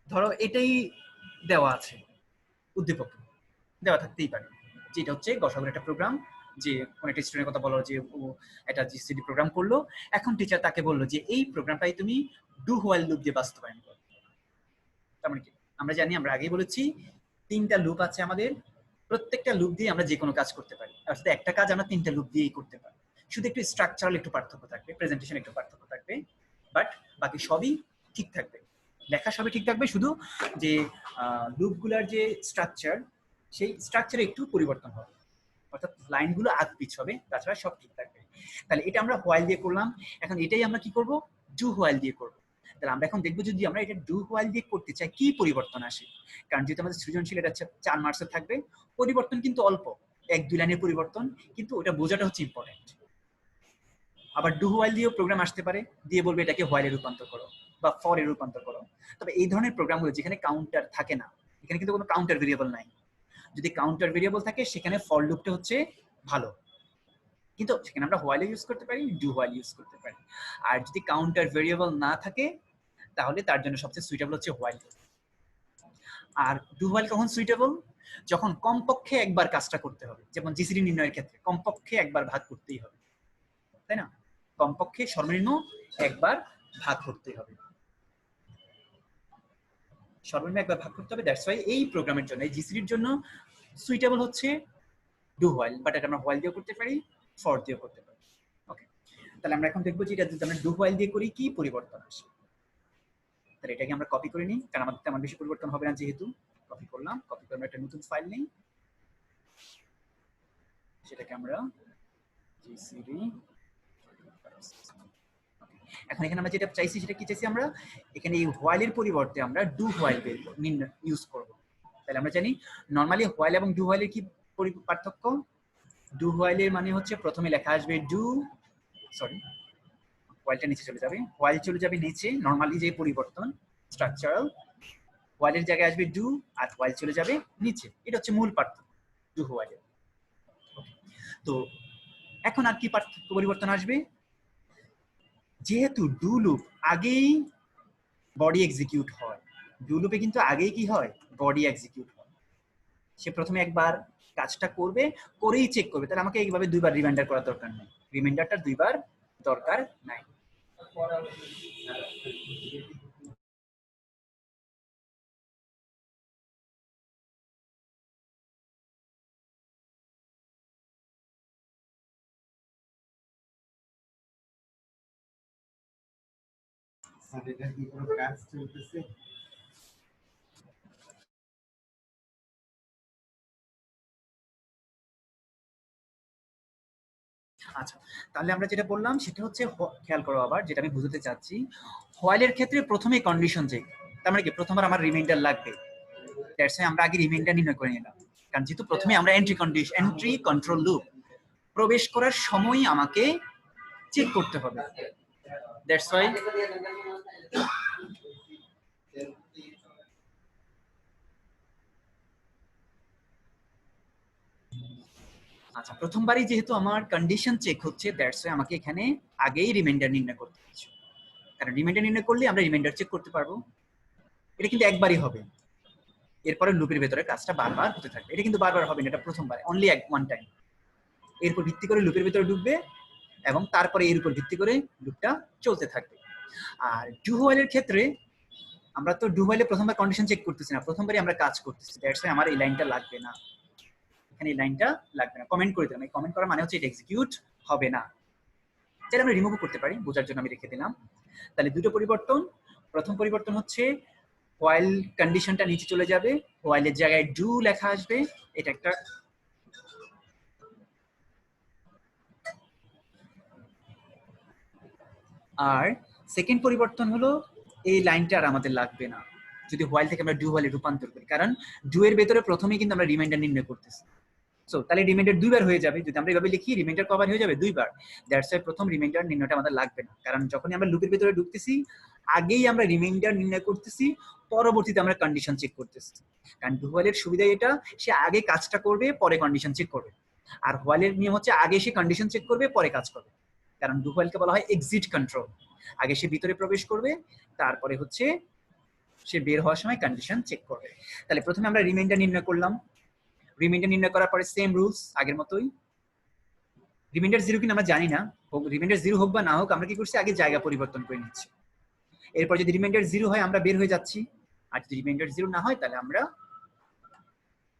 ধরো এটাই দেওয়া আছে, উদ্দীপক দেওয়া থাকতেই পারে, যেটা হচ্ছে গসাগুর একটা প্রোগ্রাম, যে কোন একটা স্টুডেন্টের কথা বলো যে ও একটা জিসিডি প্রোগ্রাম করলো। এখন টিচার তাকে বললো যে এই প্রোগ্রামটাই তুমি ডু হোয়াইল লুপ দিয়ে বাস্তবায়ন করো। তার মানে কি, আমরা জানি, আমরা আগেই বলেছি 3টা লুপ আছে আমাদের, প্রত্যেকটা লুপ দিয়ে আমরা যে কোনো কাজ করতে পারি। অর্থাৎ একটা কাজ আমরা 3টা লুপ দিয়েই করতে পারি, শুধু একটু স্ট্রাকচারাল একটু পার্থক্য থাকবে, প্রেজেন্টেশন একটু পার্থক্য থাকবে, বাট বাকি সবই ঠিক থাকবে, লেখা সবই ঠিক থাকবে। শুধু যে লুপগুলার যে স্ট্রাকচার, সেই স্ট্রাকচারে একটু পরিবর্তন হবে, অর্থাৎ লাইনগুলো আগ পিছ হবে, তাছাড়া সব ঠিক থাকবে। তাহলে এটা আমরা হোয়াইল দিয়ে করলাম, এখন এটাই আমরা কি করব, ডু হোয়াইল দিয়ে করব। তাহলে আমরা এখন দেখবো যদি আমরা এটা ডু হোয়াইল দিয়ে করতে চাই কি পরিবর্তন আসে। কারণ যেহেতু আমাদের সৃজনশীল এটা 4 মার্কসের থাকবে, পরিবর্তন কিন্তু অল্প, 1-2 লাইনের পরিবর্তন, কিন্তু ওটা বোঝাটা হচ্ছে ইম্পর্টেন্ট। আবার ডু হোয়াইল দিয়েও প্রোগ্রাম আসতে পারে, দিয়ে বলবে এটাকে হোয়াইলে রূপান্তর করো বা ফর এ রূপান্তর করো। তবে এই ধরনের প্রোগ্রামগুলো যেখানে কাউন্টার থাকে না, এখানে কিন্তু কোনো কাউন্টার ভেরিয়েবল নাই, যদি কাউন্টার ভেরিয়েবল থাকে সেখানে ফর লুপটা হচ্ছে ভালো, কিন্তু সেখানে আমরা হোয়াইল ইউজ করতে পারি, ডু হোয়াইল ইউজ করতে পারি। আর যদি কাউন্টার ভেরিয়েবল না থাকে তাহলে তার জন্য সবচেয়ে সুইটেবল হচ্ছে হোয়াইল। আর ডু হোয়াইল কখন সুইটেবল? যখন কমপক্ষে একবার কাজটা করতে হবে, যেমন জিসিডি নির্ণয়ের ক্ষেত্রে কমপক্ষে একবার ভাগ করতেই হবে, তাই না? কমপক্ষে সর্বনিম্ন একবার ভাগ করতেই হবে, সর্বনিম্ন একবার ভাগ করতে হবে। দ্যাটস ওয়াই এই প্রোগ্রামের জন্য, এই জিসিডির জন্য সুইটেবল হচ্ছে ডু হোয়াইল, বাট এটা আমরা হোয়াইল দিয়েও করতে পারি, ফর দিয়েও করতে পারি। ওকে, তাহলে আমরা এখন দেখবো যে এটা যদি আমরা ডু হোয়াইল দিয়ে করি কি পরিবর্তন আসে। তাহলে এটাকে আমরা কপি করে নিই, কারণ আমাদের তেমন বেশি পরিবর্তন হবে না, যেহেতু কপি করলাম। কপি করে আমরা একটা নতুন ফাইল নিই, সেটাকে আমরা জিসিডি। এখন এখানে আমরা যেটা চাইছি সেটা কি চাইছি, আমরা এখানে এই হোয়াইলের পরিবর্তে আমরা ডু হোয়াইল ইউজ করব। তাহলে আমরা জানি নরমালি হোয়াইল এবং ডু হোয়াইলের কি পার্থক্য। ডু হোয়াইলের মানে হচ্ছে প্রথমে লেখা আসবে ডু, সরি হোয়াইলটা নিচে চলে যাবে, হোয়াইল চলে যাবে নিচে, নরমালি যে পরিবর্তন স্ট্রাকচারাল, হোয়াইলের জায়গায় আসবে ডু আর হোয়াইল চলে যাবে নিচে। এটা হচ্ছে মূল পার্থক্য ডু হোয়াইলের। তো এখন আর কি পার্থক্য পরিবর্তন আসবে, যেহেতু ডু লুপ আগেই বডি এক্সিকিউট হয়, ডু লুপে কিন্তু আগেই কি হয়, বডি এক্সিকিউট হয়। সে প্রথমে একবার কাজটা করবে, করেই চেক করবে, তাহলে আমাকে এইভাবে দুইবার রিমাইন্ডার করার দরকার নেই, রিমাইন্ডারটা দুইবার দরকার নাই। এটা কি কোনো কাজ চলতেছে? আচ্ছা, তাহলে আমরা যেটা বললাম সেটা হচ্ছে, খেয়াল করো আবার যেটা আমি বুঝতে চাচ্ছি, হোয়াইলের ক্ষেত্রে প্রথমে কন্ডিশন চেক, তার মানে কি প্রথমবার আমার রিমাইন্ডার লাগবে, দ্যাটস ওয়াই আমরা আগে রিমাইন্ডার নির্ণয় করে নিলাম, কারণ যেহেতু প্রথমে আমরা এন্ট্রি কন্ট্রোল লুপ প্রবেশ করার সময় আমাকে চেক করতে হবে, দ্যাটস ওয়াই। আচ্ছা, প্রথমবারই যেহেতু আমার কন্ডিশন চেক হচ্ছে, দ্যাটস ওয়াই আমাকে এখানে আগেই রিমাইন্ডার নির্ণয় করতে হচ্ছে, কারণ রিমাইন্ডার নির্ণয় করলে আমরা রিমাইন্ডার চেক করতে পারবো। এটা কিন্তু একবারই হবে, এরপরে লুপের ভেতরে কাজটা বারবার হতে থাকবে, এটা কিন্তু বারবার হবে না, এটা প্রথমবার, অনলি ওয়ান টাইম। এরপর ভিত্তি করে লুপের ভেতরে ঢুকবে এবং তারপরে এর উপর ভিত্তি করে লুপটা চলতে থাকবে। আর ডু হোয়াইলের ক্ষেত্রে আমরা তো ডু হোয়াইলে প্রথমবার কন্ডিশন চেক করতেছি না, প্রথমবারই আমরা কাজ করতেছি, দ্যাটস ওয়াই আমার এই লাইনটা লাগবে না, এখানে এই লাইনটা লাগবে না, কমেন্ট করে দিলাম। এই কমেন্ট করা মানে হচ্ছে এটা এক্সিকিউট হবে না, যেটা আমরা রিমুভ করতে পারি, বোঝার জন্য আমি রেখে দিলাম। তাহলে দুটো পরিবর্তন, প্রথম পরিবর্তন হচ্ছে হোয়াইল কন্ডিশনটা নিচে চলে যাবে, হোয়াইলের জায়গায় ডু লেখা আসবে, এটা একটা। আর সেকেন্ড পরিবর্তন হলো এই লাইনটা আর আমাদের লাগবে না যদি হোয়াইল থেকে আমরা ডু হোয়াইলে রূপান্তর করি, কারণ ডু এর ভেতরে প্রথমেই কিন্তু আমরা রিমাইন্ডার নির্ণয় করতেছি। সো তাহলে রিমাইন্ডার দুইবার হয়ে যাবে, যদি আমরা এভাবে লিখি রিমাইন্ডার কবার হয়ে যাবে, দুইবার। দ্যাটস ওয়াই প্রথম রিমাইন্ডার নির্ণয়টা আমাদের লাগবে না, কারণ যখনই আমরা লুপের ভিতরে ঢুকতেছি আগেই আমরা রিমাইন্ডার নির্ণয় করতেছি, পরবর্তীতে আমরা কন্ডিশন চেক করতেছি। কারণ ডু হোয়াইলের সুবিধা এটা, সে আগে কাজটা করবে পরে কন্ডিশন চেক করবে, আর হোয়াইলের নিয়ম হচ্ছে আগে সে কন্ডিশন চেক করবে পরে কাজ করবে, কারণ ডু হোয়াইলকে বলা হয় এক্সিট কন্ট্রোল, আগে সে ভিতরে প্রবেশ করবে তারপরে হচ্ছে সে বের হওয়ার সময় কন্ডিশন চেক করবে। তাহলে প্রথমে আমরা রিমাইন্ডার নির্ণয় করলাম, রিমাইন্ডার নির্ণয় করার পরে সেম রুলস আগের মতোই, রিমাইন্ডার জিরো কিনা আমরা জানি না, রিমাইন্ডার জিরো হোক বা না হোক আমরা কি করছি, আগে জায়গা পরিবর্তন করে নিচ্ছি। এরপর যদি রিমাইন্ডার জিরো হয় আমরা বের হয়ে যাচ্ছি, আর যদি রিমাইন্ডার জিরো না হয় তাহলে আমরা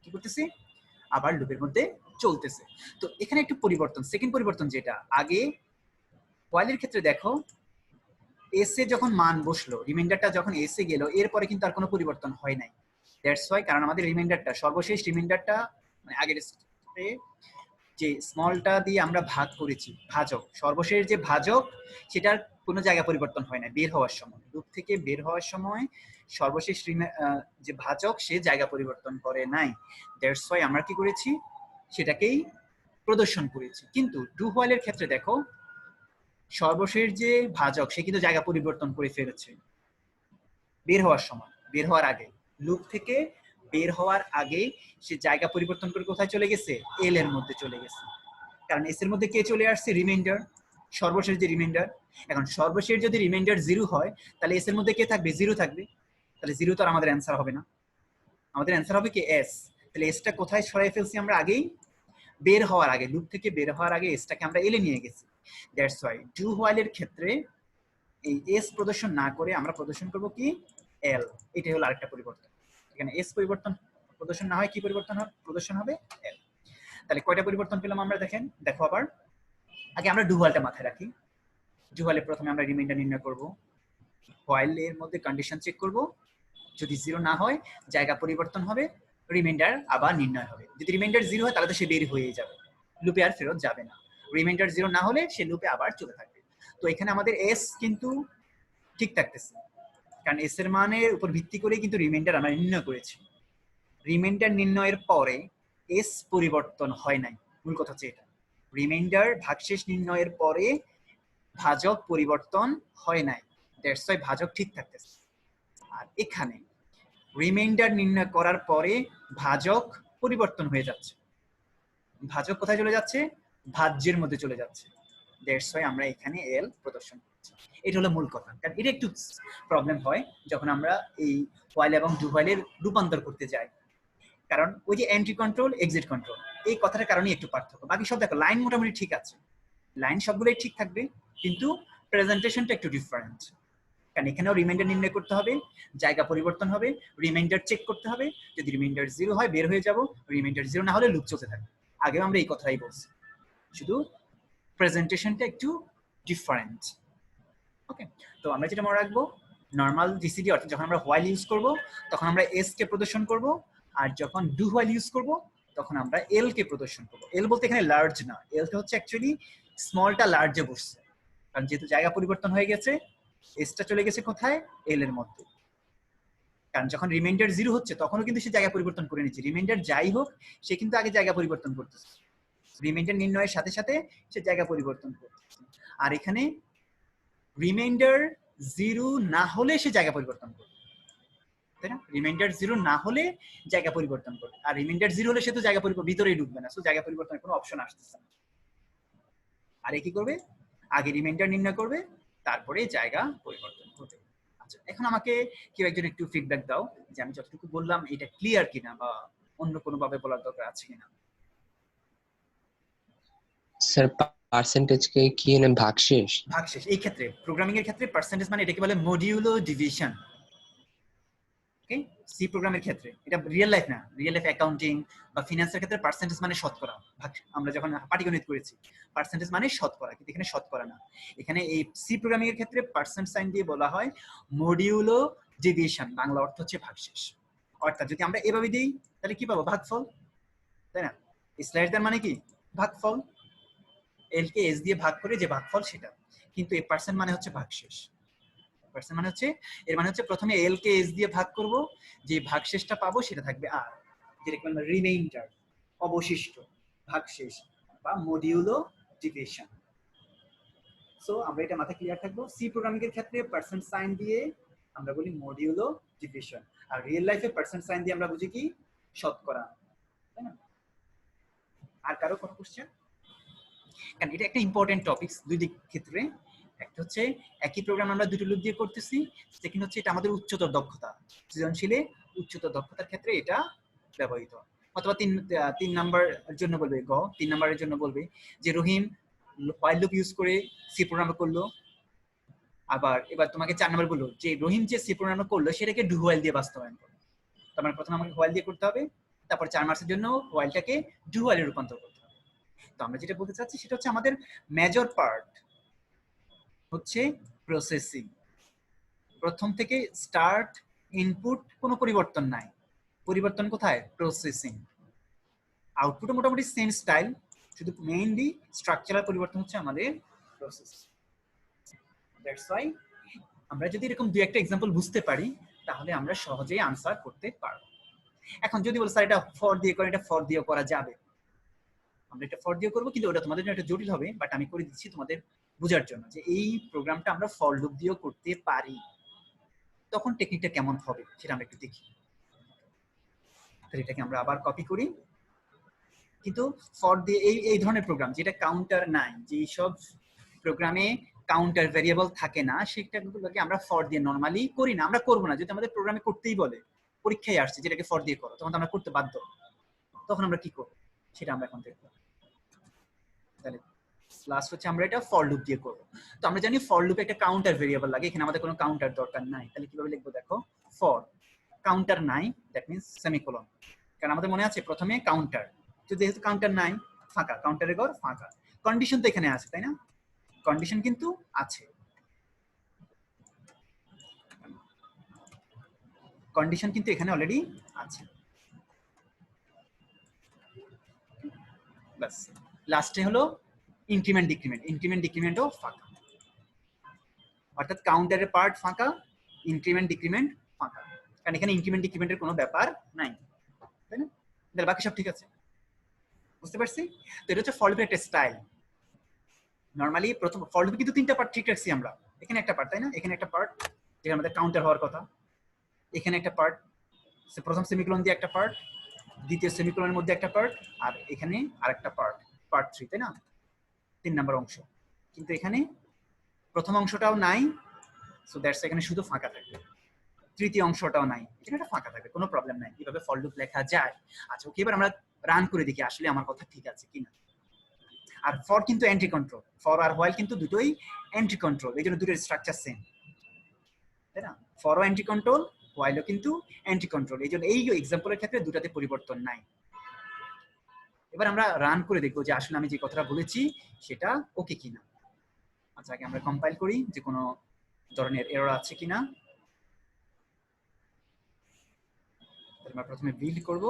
কি করতেছি, আবার লুপের মধ্যে চলতেছে। তো এখানে একটু পরিবর্তন, সেকেন্ড পরিবর্তন যেটা, আগে হোয়াইলের ক্ষেত্রে দেখো এস এ যখন মান বসলো, রিমাইন্ডারটা যখন এস এ গেল, এরপরে কিন্তু আর কোনো পরিবর্তন হয় নাই, দ্যাটস ওয়াই, কারণ আমাদের রিমাইন্ডারটা সর্বশেষ রিমাইন্ডারটা মানে আগের যে স্মলটা দিয়ে আমরা ভাগ করেছি, ভাজক, সর্বশেষ যে ভাজক সেটার কোনো জায়গা পরিবর্তন হয় না, বের হওয়ার সময়, লুপ থেকে বের হওয়ার সময় সর্বশেষ যে ভাজক সে জায়গা পরিবর্তন করে নাই, দ্যাটস ওয়াই আমরা কি করেছি, সেটাকেই প্রদর্শন করেছি। কিন্তু ডু হোয়াইলের ক্ষেত্রে দেখো সর্বশেষ যে ভাজক সে কিন্তু জায়গা পরিবর্তন করে ফেলেছে বের হওয়ার সময়, বের হওয়ার আগে, লুপ থেকে বের হওয়ার আগে সে জায়গা পরিবর্তন করে কোথায় চলে গেছে, এল এর মধ্যে চলে গেছে, কারণ এস এর মধ্যে কে চলে আসছে, রিমাইন্ডার, সর্বশেষ যে রিমাইন্ডার। এখন সর্বশেষ যদি রিমাইন্ডার জিরো হয় তাহলে এস এর মধ্যে কে থাকবে, জিরো থাকবে, তাহলে জিরো তো আর আমাদের অ্যান্সার হবে না, আমাদের অ্যান্সার হবে কি এস। তাহলে এসটা কোথায় সরাই ফেলছি আমরা, আগেই বের হওয়ার আগে, লুপ থেকে বের হওয়ার আগে এসটাকে আমরা এলে নিয়ে গেছি। দ্যাটস ওয়াই ডু হোয়াইলের ক্ষেত্রে এই এস প্রদর্শন না করে আমরা প্রদর্শন করব কি, এল। এটাই হলো আরেকটা পরিবর্তন, এখানে এস পরিবর্তন প্রদর্শন না হয় কি পরিবর্তন হবে, প্রদর্শন হবে এল। তাহলে কয়টা পরিবর্তন পেলাম আমরা, দেখেন দেখো আবার, আগে আমরা ডু হোয়াইলটা মাথায় রাখি, ডু হোয়াইলে প্রথমে আমরা রিমাইন্ডার নির্ণয় করব, হোয়াইল এর মধ্যে কন্ডিশন চেক করব, যদি 0 না হয় জায়গা পরিবর্তন হবে, রিমাইন্ডার আবার নির্ণয় হবে। যদি রিমাইন্ডার 0 হয় তাহলে তো সে বের হয়ে যাবে, লুপে আর ফেরত যাবে না। রিমাইন্ডার 0 না হলে সে লুপে আবার চলে থাকবে। তো এখানে আমাদের এস কিন্তু ঠিক থাকতেছে, কারণ এস এর মানের উপর ভিত্তি করে কিন্তু রিমাইন্ডার আমরা নির্ণয় করেছি। রিমাইন্ডার নির্ণয়ের পরে এস পরিবর্তন হয় নাই, মূল কথা হচ্ছে এটা। রিমাইন্ডার ভাগশেষ নির্ণয়ের পরে ভাজক পরিবর্তন হয় নাই, দ্যাটস ওয়াই ভাজক ঠিক থাকতেছে। আর এখানে রিমাইন্ডার নির্ণয় করার পরে ভাজক পরিবর্তন হয়ে যাচ্ছে। ভাজক কোথায় চলে যাচ্ছে? ভাজ্যের মধ্যে চলে যাচ্ছে, দ্যাটস ওয়াই আমরা এখানে এল প্রদর্শন করছি। এটা হলো মূল কথা। কারণ এটা একটু প্রবলেম হয় যখন আমরা এই হোয়াইল এবং ডু হোয়াইলের রূপান্তর করতে যাই, কারণ ওই যে এন্ট্রি কন্ট্রোল এক্সিট কন্ট্রোল এই কথাটার কারণে একটু পার্থক্য। বাকি সব দেখো লাইন মোটামুটি ঠিক আছে, লাইন সবগুলোই ঠিক থাকবে, কিন্তু প্রেজেন্টেশনটা একটু ডিফারেন্ট। কারণ এখানেও রিমাইন্ডার নির্ণয় করতে হবে, জায়গা পরিবর্তন হবে, রিমাইন্ডার চেক করতে হবে, যদি রিমাইন্ডার 0 হয় বের হয়ে যাব, রিমাইন্ডার 0 না হলে লুপ চলতে থাকবে। আগেও আমরা এই কথাই বলছি, শুধু প্রেজেন্টেশনটা একটু ডিফারেন্ট। ওকে, তো আমরা যেটা মনে রাখবো, নর্মাল জিসিডি অর্থাৎ যখন আমরা হোয়াইল ইউজ করব তখন আমরা এস কে প্রদর্শন করব, আর যখন ডু হোয়াইল ইউজ করব তখন আমরা এল কে প্রদর্শন করব। এল বলতে এখানে লার্জ না, এলটা হচ্ছে অ্যাকচুয়ালি স্মলটা লার্জে বসছে, কারণ যেহেতু জায়গা পরিবর্তন হয়ে গেছে, এসটা চলে গেছে কোথায়? এল এর মধ্যে। কারণ যখন রিমাইন্ডার 0 হচ্ছে তখনও কিন্তু সে জায়গা পরিবর্তন করে নিচ্ছে, রিমাইন্ডার যাই হোক সে কিন্তু আগে জায়গা পরিবর্তন করতেছে, রিমাইন্ডার নির্ণয়ের সাথে সাথে সে জায়গা পরিবর্তন করতেছে। আর এখানে রিমাইন্ডার 0 না হলে সে জায়গা পরিবর্তন করবে, তাই না? রিমাইন্ডার 0 না হলে জায়গা পরিবর্তন করবে, আর রিমাইন্ডার 0 হলে সে তো জায়গা পরিবর্তন ভিতরেই ঢুকবে না, সো জায়গা পরিবর্তনের কোনো অপশন আসতেছে না। আর কি করবে? আগে রিমাইন্ডার নির্ণয় করবে, তারপরে জায়গা পরিবর্তন করবে। আচ্ছা, এখন আমাকে কেউ একজন একটু ফিডব্যাক দাও যে আমি যতটুকু বললাম এটা ক্লিয়ার কিনা, বা অন্য কোনো ভাবে বলার দরকার আছে কিনা। স্যার পার্সেন্টেজ কে কি এনে ভাগশেষ? ভাগশেষ এই ক্ষেত্রে প্রোগ্রামিং এর ক্ষেত্রে পার্সেন্টেজ মানে এটাকে বলে মডিউলো ডিভিশন। ওকে, সি প্রোগ্রামের ক্ষেত্রে, এটা রিয়েল লাইফ না, রিয়েল লাইফ অ্যাকাউন্টিং বা ফিনান্সের ক্ষেত্রে পার্সেন্টেজ মানে শতকরা। আমরা যখন পাটিগণিত করেছি পার্সেন্টেজ মানে শতকরা, কিন্তু এখানে শতকরা না। এখানে এই সি প্রোগ্রামিং এর ক্ষেত্রে পার্সেন্ট সাইন দিয়ে বলা হয় মডিউলো ডিভিশন, বাংলা অর্থ হচ্ছে ভাগশেষ। অর্থাৎ যদি আমরা এভাবে দিই তাহলে কি পাবো? ভাগফল, তাই না? স্ল্যাশ দেওয়ার মানে কি? ভাগফল। এল কে এস দিয়ে ভাগ করে যে ভাগফল সেটা, কিন্তু এই পার্সেন্ট মানে হচ্ছে ভাগশেষ। পার্সেন্ট মানে হচ্ছে, এর মানে হচ্ছে প্রথমে এল কে এস দিয়ে ভাগ করব, যে ভাগশেষটা পাবো সেটা থাকবে আর, যেটাকে আমরা রিমাইন্ডার, অবশিষ্ট ভাগশেষ বা মডিউলো ডিভিশন। সো আমরা এটা মাথায় ক্লিয়ার থাকবো। সি প্রোগ্রামিং এর ক্ষেত্রে পার্সেন্ট সাইন দিয়ে আমরা বলি মডিউলো ডিভিশন, আর রিয়েল লাইফে পার্সেন্ট সাইন দিয়ে আমরা বুঝি কি? শতকরা, তাই না? আর কারো কোনো কোশ্চেন? কারণ এটা একটা ইম্পর্টেন্ট টপিক দুই দিক ক্ষেত্রে। একটা হচ্ছে একই প্রোগ্রাম আমরা দুটো লুপ দিয়ে করতেছি, সেকেন্ড হচ্ছে এটা আমাদের উচ্চতর দক্ষতা, সৃজনশীলে উচ্চতর দক্ষতার ক্ষেত্রে এটা ব্যবহৃত। অথবা তিন নাম্বার জন্য বলবে, 3 নাম্বারের জন্য বলবে যে রহিম হোয়াইল লুপ ইউজ করে সি প্রোগ্রাম করলো, আবার এবার তোমাকে 4 নাম্বার বললো যে রহিম যে সি প্রোগ্রাম করলো সেটাকে ডু হোয়াইল দিয়ে বাস্তবায়ন করো। তার মানে প্রথমে আমাকে হোয়াইল দিয়ে করতে হবে, তারপর 4 মাসের জন্য হোয়াইলটাকে ডু হোয়াইলে রূপান্তর করতে হবে। তো আমরা যেটা বলতে চাচ্ছি সেটা হচ্ছে আমাদের মেজর পার্ট হচ্ছে প্রসেসিং। প্রথম থেকে স্টার্ট ইনপুট কোনো পরিবর্তন নাই, পরিবর্তন কোথায়? প্রসেসিং। আউটপুটে মোটামুটি সেম স্টাইল, শুধু মেইনলি স্ট্রাকচারাল পরিবর্তন হচ্ছে আমাদের প্রসেস। দ্যাটস ওয়াই আমরা যদি এরকম দুই একটা এক্সাম্পল বুঝতে পারি তাহলে আমরা সহজেই আনসার করতে পারবো। এখন যদি বলো স্যার এটা ফর দিয়ে করেন, এটা ফর দিয়ে করা যাবে, আমরা এটা ফর দিয়ে করবো, কিন্তু ওটা তোমাদের জন্য একটা জটিল হবে, বাট আমি করে দিচ্ছি তোমাদের বোঝার জন্য যে এই প্রোগ্রামটা আমরা ফর লুপ দিয়েও করতে পারি। তখন টেকনিকটা কেমন হবে সেটা আমরা একটু দেখি। তাহলে এটাকে আমরা আবার কপি করি, কিন্তু ফর দিয়ে এই ধরনের প্রোগ্রাম যেটা কাউন্টার নাই, যে সব প্রোগ্রামে কাউন্টার ভেরিয়েবল থাকে না, সেটাগুলোকে আমরা ফর দিয়ে নরমালি করি না, আমরা করবো না। যদি আমাদের প্রোগ্রামে করতেই বলে, পরীক্ষায় আসছে যেটাকে ফর দিয়ে করো, তখন আমরা করতে বাধ্য, তখন আমরা কি করবো সেটা আমরা এখন দেখবো। তাহলে লাস্ট হচ্ছে আমরা এটা ফর লুপ দিয়ে করবো। তো আমরা জানি ফর লুপে একটা কাউন্টার ভেরিয়েবল লাগে, এখানে আমাদের কোনো কাউন্টার দরকার নাই। তাহলে কিভাবে লিখবো দেখো, ফর কাউন্টার নাই, দ্যাট মিন্স সেমিকোলন, কারণ আমাদের মনে আছে প্রথমে কাউন্টার, তো যেহেতু কাউন্টার নাই ফাঁকা, কাউন্টারের ঘর ফাঁকা, কন্ডিশন তো এখানে আছে, তাই না? কন্ডিশন কিন্তু আছে, কন্ডিশন কিন্তু এখানে অলরেডি আছে। বাস লাস্টে হলো ইনক্রিমেন্ট ডিক্রিমেন্ট, ইনক্রিমেন্ট ডিক্রিমেন্টও ফাঁকা, অর্থাৎ কাউন্টারের পার্ট ফাঁকা, ইনক্রিমেন্ট ডিক্রিমেন্ট ফাঁকা, কারণ এখানে ইনক্রিমেন্ট ডিক্রিমেন্টের কোনো ব্যাপার নাই, তাই না? তাহলে বাকি সব ঠিক আছে, বুঝতে পারছি? তো এটা হচ্ছে ফর লুপের একটা স্টাইল। নরমালি প্রথম ফর লুপে কিন্তু তিনটা পার্ট ঠিক রাখছি আমরা, এখানে একটা পার্ট, তাই না? এখানে একটা পার্ট যেটা আমাদের কাউন্টার হওয়ার কথা, এখানে একটা পার্ট, প্রথম সেমিকোলন দিয়ে একটা পার্ট, দ্বিতীয় সেমিকোলনের মধ্যে একটা পার্ট, আর এখানে আরেকটা পার্ট, পার্ট 3, তাই না? 3 নাম্বার অংশ। কিন্তু এখানে প্রথম অংশটাও নাই, সো দ্যাটস এখানে শুধু ফাঁকা থাকবে। তৃতীয় অংশটাও নাই, এখানে একটা ফাঁকা থাকবে, কোনো প্রবলেম নাই, এভাবে ফর লুপ লেখা যায়। আচ্ছা ওকে, এবার আমরা রান করে দেখি আসলে আমার কথা ঠিক আছে কিনা। আর ফর কিন্তু এন্ট্রি কন্ট্রোল, ফর আর হোয়াইল কিন্তু দুটোই এন্ট্রি কন্ট্রোল, এই জন্য দুটোর স্ট্রাকচার সেম, তাই না? ফরও এন্ট্রি কন্ট্রোল, হোয়াইলও কিন্তু এন্ট্রি কন্ট্রোল, এই জন্য এই এক্সাম্পলের ক্ষেত্রে দুটাতে পরিবর্তন নাই। এবার আমরা রান করে দেখবো যে আসলে আমি যে কথাটা বলেছি সেটা ওকে কিনা। আচ্ছা আগে আমরা কম্পাইল করি যে কোনো ধরনের এরর আছে কিনা। আমরা প্রথমে বিল্ড করব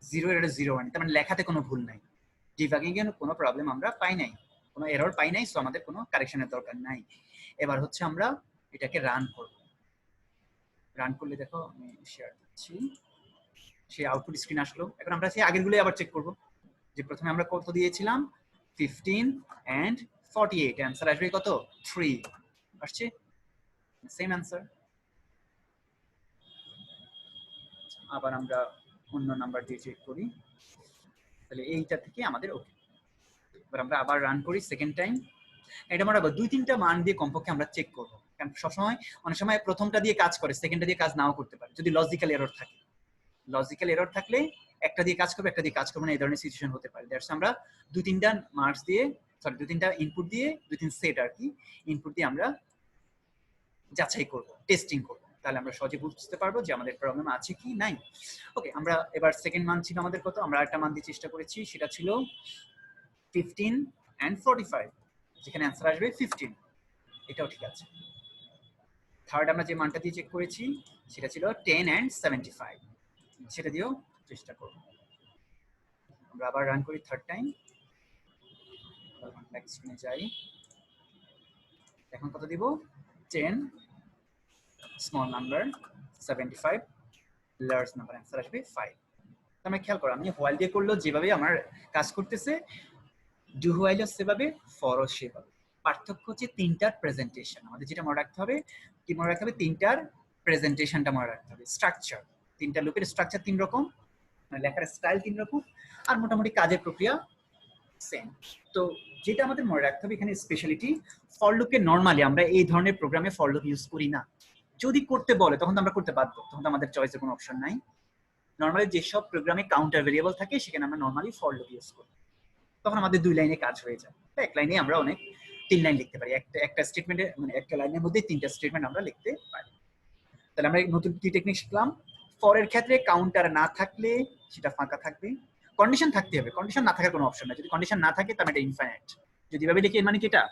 0 এর 0 1, তার মানে লেখাতে কোনো ভুল নাই, ডিবাগিং এর কোনো প্রবলেম আমরা পাই নাই, কোনো এরর পাই নাই, সো আমাদের কোনো কারেকশনের দরকার নাই। এবার হচ্ছে আমরা এটাকে রান করব। রান করলে দেখো আমি শেয়ার দিচ্ছি, সেই আউটপুট স্ক্রিন আসলো। এখন আমরা সেই আগেরগুলো আবার চেক করব, যে প্রথমে আমরা কত দিয়েছিলাম 15 and 48, অ্যান্সার আসবে কত 3 আসছে, সেম অ্যান্সার। আবার আমরা অন্য নাম্বার দিয়ে চেক করি, তাহলে এইটা থেকে আমাদের ওকে। এবার আমরা আবার রান করি সেকেন্ড টাইম, এটা আমরা 2-3টা মান দিয়ে কমপক্ষে আমরা চেক করবো, কারণ সবসময় অনেক সময় প্রথমটা দিয়ে কাজ করে, সেকেন্ডটা দিয়ে কাজ নাও করতে পারে, যদি লজিক্যাল এরর থাকে। লজিক্যাল এরর থাকলে একটা দিয়ে কাজ করবে, একটা দিয়ে কাজ করবে না, এই ধরনের সিচুয়েশন হতে পারে। দ্যাটস আমরা 2-3টা মার্কস দিয়ে, সরি 2-3টা ইনপুট দিয়ে, 2-3 সেট আর কি ইনপুট দিয়ে আমরা যাচাই করব, টেস্টিং করব, তাহলে আমরা সহজে বুঝতে পারবো যে আমাদের প্রবলেম আছে কি নাই। ওকে, আমরা এবার সেকেন্ড মান ছিল আমাদের কত, আমরা একটা মান দিয়ে চেষ্টা করেছি, সেটা ছিল 15 and 45, যেখানে অ্যান্সার আসবে 15, এটাও ঠিক আছে। থার্ড আমরা যে মানটা দিয়ে চেক করেছি সেটা ছিল 10 and 75, সেটা দিয়েও চেষ্টা করব। আমরা আবার রান করি থার্ড টাইম, নেক্সট স্ক্রিনে যাই। এখন কত দিব, 10 small number, 75 large number, answer আসবে 5। আমরা খেয়াল করো, আমি হোয়াইল দিয়ে করলেও যেভাবে আমার কাজ করতেছে, ডু হোয়াইলও সেভাবে, ফরও সেভাবে। পার্থক্য হচ্ছে তিনটার প্রেজেন্টেশন। আমাদের যেটা মনে রাখতে হবে, কি মনে রাখতে হবে, তিনটার প্রেজেন্টেশনটা মনে রাখতে হবে। স্ট্রাকচার, তিনটা লুপের স্ট্রাকচার 3 রকম, মানে লেখার স্টাইল 3 রকম, আর মোটামুটি কাজের প্রক্রিয়া সেম। তো যেটা আমাদের মনে রাখতে হবে এখানে স্পেশালিটি, ফর লুপকে নরমালি আমরা এই ধরনের প্রোগ্রামে ফর লুপ ইউজ করি না। যদি করতে বলে তখন তো আমরা করতে বাধ্য, তখন তো আমাদের চয়েসের কোনো অপশন নাই। নরমালি যেসব প্রোগ্রামে কাউন্টার ভেরিয়েবল থাকে সেখানে আমরা নরমালি ফর লুপ ইউজ করি, তখন আমাদের 2 লাইনে কাজ হয়ে যায়, এক লাইনে আমরা অনেক 3 লাইন লিখতে পারি, একটা স্টেটমেন্টে, মানে একটা লাইনের মধ্যে 3টা স্টেটমেন্ট আমরা লিখতে পারি। তাহলে আমরা নতুন কি টেকনিক শিখলাম, ফর এর ক্ষেত্রে কাউন্টার না থাকলে সেটা ফাঁকা থাকবে, কন্ডিশন থাকতে হবে, কন্ডিশন না থাকার কোনো অপশন নাই, যদি কন্ডিশন না থাকে তাহলে এটা ইনফাইনাইট, যদি ভাবে লিখি মানে কি এটা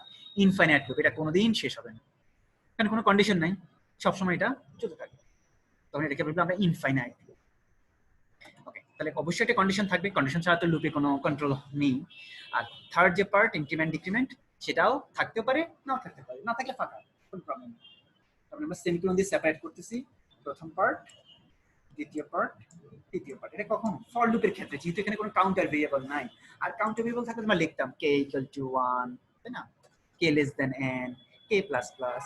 ইনফাইনাইট লুপ, এটা কোনোদিন শেষ হবে না, কারণ কোনো কন্ডিশন নাই, সবসময় এটা চলতে থাকবে, তখন এটাকে বলবো আমরা ইনফাইনাইট। ওকে, তাহলে অবশ্যই একটা কন্ডিশন থাকবে, কন্ডিশন ছাড়া তো লুপে কোনো কন্ট্রোল নেই। আর থার্ড যে পার্ট ইনক্রিমেন্ট ডিক্রিমেন্ট, সেটাও থাকতে পারে নাও থাকতে পারে, না থাকলে ফাঁকা, কোনো প্রবলেম নেই। তারপরে আমরা সেমিকোলন দিয়ে সেপারেট করতেছি, প্রথম পার্ট, দ্বিতীয় পার্ট, তৃতীয় পার্ট। এটা কখন, ফর লুপের ক্ষেত্রে, যেহেতু এখানে কোনো কাউন্টার ভেরিয়েবল নাই। আর কাউন্টার ভেরিয়েবল থাকলে আমরা লিখতাম k = 1, তাই না, k less than n, k++,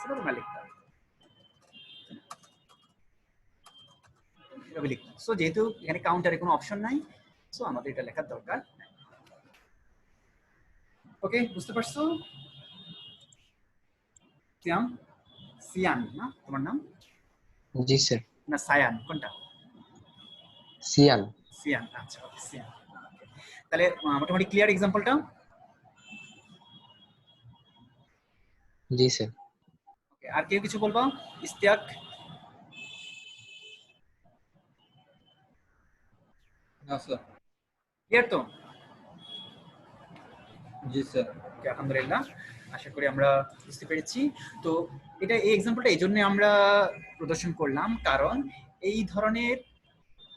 এটা আমরা লিখতাম, এভাবে লিখতাম। সো যেহেতু এখানে কাউন্টারে কোনো অপশন নাই, সো আমাদের এটা লেখার দরকার নাই। ওকে, বুঝতে পারছো? সিয়াম, সিয়ান না তোমার নাম? জি স্যার। না সায়ান, কোনটা? সিয়ান। সিয়ান, আচ্ছা সিয়ান। তাহলে মোটামুটি ক্লিয়ার এক্সাম্পলটা? জি স্যার। ওকে, আর কেউ কিছু বলবো? ইস্তিয়াক? না স্যার। ক্লিয়ার তো? জি স্যার। ওকে, আলহামদুলিল্লাহ। আশা করি আমরা বুঝতে পেরেছি। তো এই এক্সাম্পলটা এই জন্য আমরা প্রদর্শন করলাম, কারণ এই ধরনের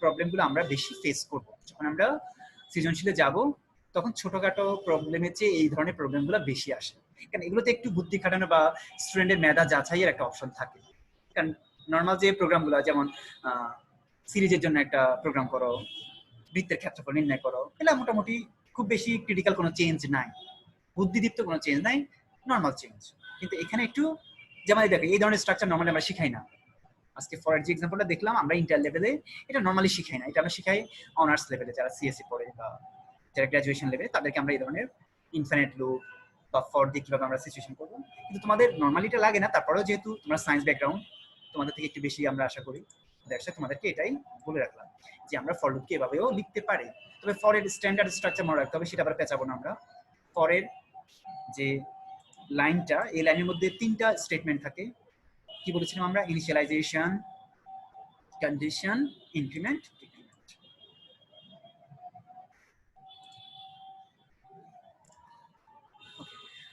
প্রবলেমগুলো আমরা বেশি ফেস করব যখন আমরা সৃজনশীলে যাব। তখন ছোটখাটো প্রবলেমের চেয়ে এই ধরনের প্রবলেমগুলো বেশি আসে, কারণ এগুলোতে একটু বুদ্ধি খাটানো বা স্টুডেন্টের মেধা যাচাইয়ের একটা অপশন থাকে। কারণ নর্মাল যে প্রোগ্রামগুলো, যেমন সিরিজের জন্য একটা প্রোগ্রাম করো, বৃত্তের ক্ষেত্রফল নির্ণয় করো, এগুলো মোটামুটি খুব বেশি ক্রিটিক্যাল কোনো চেঞ্জ নাই, বুদ্ধিদীপ্ত কোনো চেঞ্জ নাই, নর্মাল চেঞ্জ। কিন্তু এখানে একটু, যেমন দেখো এই ধরনের স্ট্রাকচার নর্মালি আমরা শিখাই না। আজকে ফরের যে এক্সাম্পলটা দেখলাম, আমরা ইন্টার লেভেলে এটা নর্মালি শিখাই না, এটা আমরা শিখাই অনার্স লেভেলে, যারা সিএসসি পড়ে বা যারা গ্রাজুয়েশন লেভেলে, তাদেরকে আমরা এই ধরনের ইনফিনিট লুপ বা ফর দিয়ে কিভাবে আমরা সিচুয়েশন করবো। কিন্তু তোমাদের নর্মালিটা লাগে না, তারপরেও যেহেতু তোমরা সায়েন্স ব্যাকগ্রাউন্ড, তোমাদের থেকে একটু বেশি আমরা আশা করি, দেখো তোমাদেরকে এটাই বলে রাখলাম যে আমরা ফর লুপকে এভাবেও লিখতে পারি। তবে ফরের স্ট্যান্ডার্ড স্ট্রাকচার মনে রাখতে হবে, সেটা আবার পেঁচাবো না আমরা। ফরের যে লাইনটা, এই লাইনের মধ্যে 3টা স্টেটমেন্ট থাকে। কি বলেছিলাম আমরা? Initialisation, condition, increment, decrement.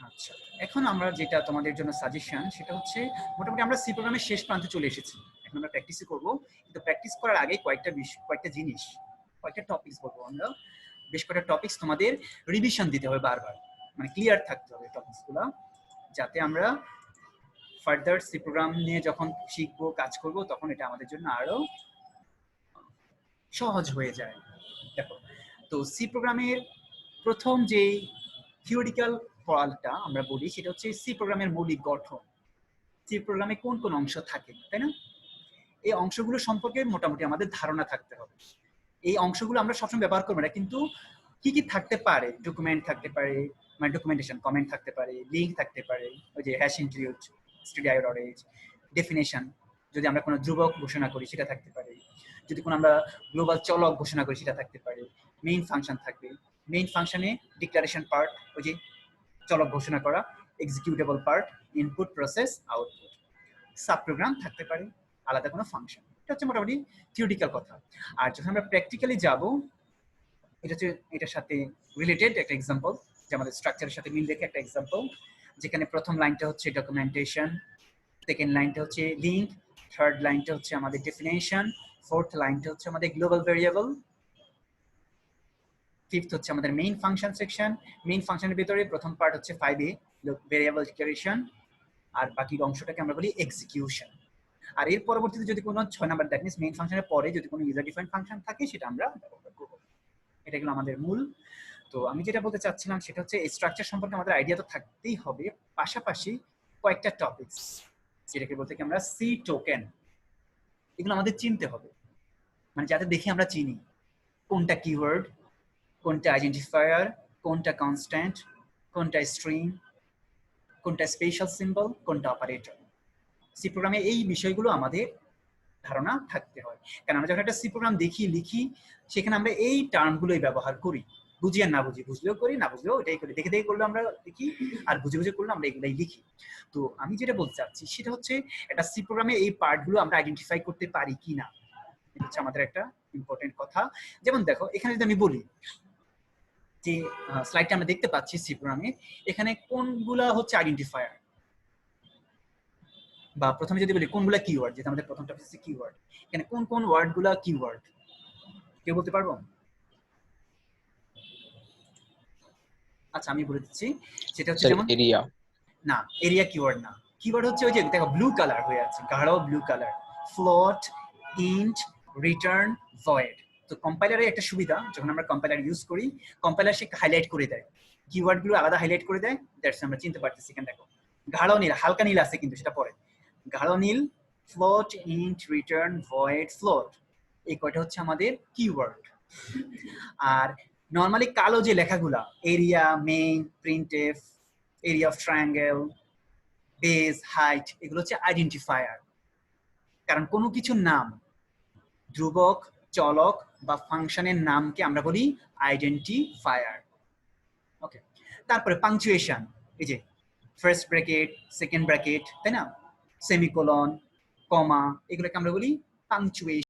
আচ্ছা, এখন আমরা যেটা তোমাদের জন্য সাজেশন, সেটা হচ্ছে মোটামুটি আমরা সি প্রোগ্রামের শেষ প্রান্তে চলে এসেছি। এখন আমরা প্র্যাকটিসই করব, কিন্তু প্র্যাকটিস করার আগে কয়েকটা জিনিস, কয়েকটা টপিকস বলবো আমরা। বেশ কয়েকটা টপিকস তোমাদের রিভিশন দিতে হবে বারবার, মানে ক্লিয়ার থাকতে হবে টপিকসগুলো, যাতে আমরা ফার্দার সি প্রোগ্রাম নিয়ে যখন শিখবো, কাজ করব, তখন এটা আমাদের জন্য আরো সহজ হয়ে যায়। দেখো, তো সি প্রোগ্রামের প্রথম যে থিওরিটিক্যাল পার্টটা আমরা বলি, সেটা হচ্ছে সি প্রোগ্রামের মৌলিক গঠন। সি প্রোগ্রামে কোন কোন অংশ থাকে, তাই না? এই অংশগুলো সম্পর্কে মোটামুটি আমাদের ধারণা থাকতে হবে। এই অংশগুলো আমরা সবসময় ব্যবহার করবো না, কিন্তু কি কি থাকতে পারে? ডকুমেন্ট থাকতে পারে, মানে ডকুমেন্টেশন, কমেন্ট থাকতে পারে, লিঙ্ক থাকতে পারে, ওই যে হ্যাশ ইনক্লুড, স্ট্যান্ডার্ড, ডেফিনেশন, যদি আমরা কোনো ধ্রুবক ঘোষণা করি সেটা থাকতে পারে, যদি কোনো আমরা গ্লোবাল চলক ঘোষণা করি সেটা থাকতে পারে, মেইন ফাংশন থাকবে, মেইন ফাংশনে ডিক্লারেশন পার্ট, ওই যে চলক ঘোষণা করা, executable part, input, process, output, sub program থাকতে পারে, আলাদা কোনো ফাংশন। এটা হচ্ছে মোটামুটি থিওরিটিক্যাল কথা। আর যখন আমরা প্র্যাকটিক্যালি যাব, এটা হচ্ছে এটার সাথে রিলেটেড একটা এক্সাম্পল, যে আমাদের স্ট্রাকচারের সাথে মিল রেখে একটা এক্সাম্পল, যেখানে প্রথম লাইনটা হচ্ছে ডকুমেন্টেশন, সেকেন্ড লাইনটা হচ্ছে লিঙ্ক, থার্ড লাইনটা হচ্ছে আমাদের ডেফিনেশন, ফোর্থ লাইনটা হচ্ছে আমাদের গ্লোবাল ভেরিয়েবল, ফিফথ হচ্ছে আমাদের মেইন ফাংশন সেকশন। মেইন ফাংশনের ভিতরে প্রথম পার্ট হচ্ছে 5a, ভেরিয়েবল ডিক্লারেশন, আর বাকি অংশটাকে আমরা বলি এক্সিকিউশন। আর এর পরবর্তীতে যদি কোনো 6 নাম্বার, দ্যাট মিন্স মেইন ফাংশনের পরে যদি কোনো ইউজার ডিফাইন্ড ফাংশন থাকে, সেটা আমরা ব্যবহার করব। এটা হলো আমাদের মূল। তো আমি যেটা বলতে চাচ্ছিলাম সেটা হচ্ছে এই স্ট্রাকচার সম্পর্কে আমাদের আইডিয়া তো থাকতেই হবে, পাশাপাশি কয়েকটা টপিকস, যেটাকে বলতে কি আমরা সি টোকেন, এগুলো আমাদের চিনতে হবে, মানে যাতে দেখে আমরা চিনি কোনটা কিওয়ার্ড, কোনটা আইডেন্টিফায়ার, কোনটা কনস্ট্যান্ট, কোনটা স্ট্রিং, কোনটা স্পেশাল সিম্বল, কোনটা অপারেটর। সি প্রোগ্রামে এই বিষয়গুলো আমাদের ধারণা থাকতে হয়, কারণ আমরা যখন একটা সি প্রোগ্রাম দেখি, লিখি, সেখানে আমরা এই টার্মগুলোই ব্যবহার করি, বুঝি আর না বুঝি, বুঝলেও করি, না বুঝলেও এটাই করি, দেখে দেখে করলে আমরা লিখি, আর বুঝে বুঝে করলে আমরা এগুলাই লিখি। তো আমি যেটা বলতে চাচ্ছি সেটা হচ্ছে একটা সি প্রোগ্রামে এই পার্টগুলো আমরা আইডেন্টিফাই করতে পারি কিনা, এটা হচ্ছে আমাদের একটা ইম্পর্টেন্ট কথা। যেমন দেখো, এখানে যদি আমি বলি যে স্লাইডটা আমরা দেখতে পাচ্ছি সি প্রোগ্রামে, এখানে কোনগুলা হচ্ছে আইডেন্টিফায়ার, বা প্রথমে যদি বলি কোনগুলা কিওয়ার্ড, যেটা আমাদের প্রথম টপিক হচ্ছে কিওয়ার্ড, এখানে কোন কোন ওয়ার্ডগুলা কিওয়ার্ড, কেউ বলতে পারবো? আচ্ছা, আমি বলে দিচ্ছি, সেটা হচ্ছে যেমন এরিয়া, না, এরিয়া কিওয়ার্ড না। কিওয়ার্ড হচ্ছে ওই যে দেখো ব্লু কালার হয়ে আছে, গাঢ় blue colour, float, int, return, void. তো কম্পাইলারের একটা সুবিধা, যখন আমরা কম্পাইলার ইউজ করি, কম্পাইলার সে হাইলাইট করে দেয়, কিওয়ার্ডগুলো আলাদা হাইলাইট করে দেয়, দ্যাটস আমরা চিনতে পারতেছি। এখানে দেখো গাঢ় নীল, হালকা নীল আছে কিন্তু সেটা পরে, গাঢ় নীল, float, int, return, void, float, এই কয়টা হচ্ছে আমাদের কিওয়ার্ড। আর নর্মালি কালো যে লেখাগুলা, area, main, printf, area of triangle, base, height, এগুলো হচ্ছে আইডেন্টিফায়ার। কারণ কোনো কিছুর নাম, ধ্রুবক, চলক বা ফাংশনের নামকে আমরা বলি আইডেন্টিফায়ার। ওকে, তারপরে পাংচুয়েশন, এই যে ফার্স্ট ব্র্যাকেট, সেকেন্ড ব্র্যাকেট, তাই না, সেমিকোলন, কমা, এগুলোকে আমরা বলি পাংচুয়েশন।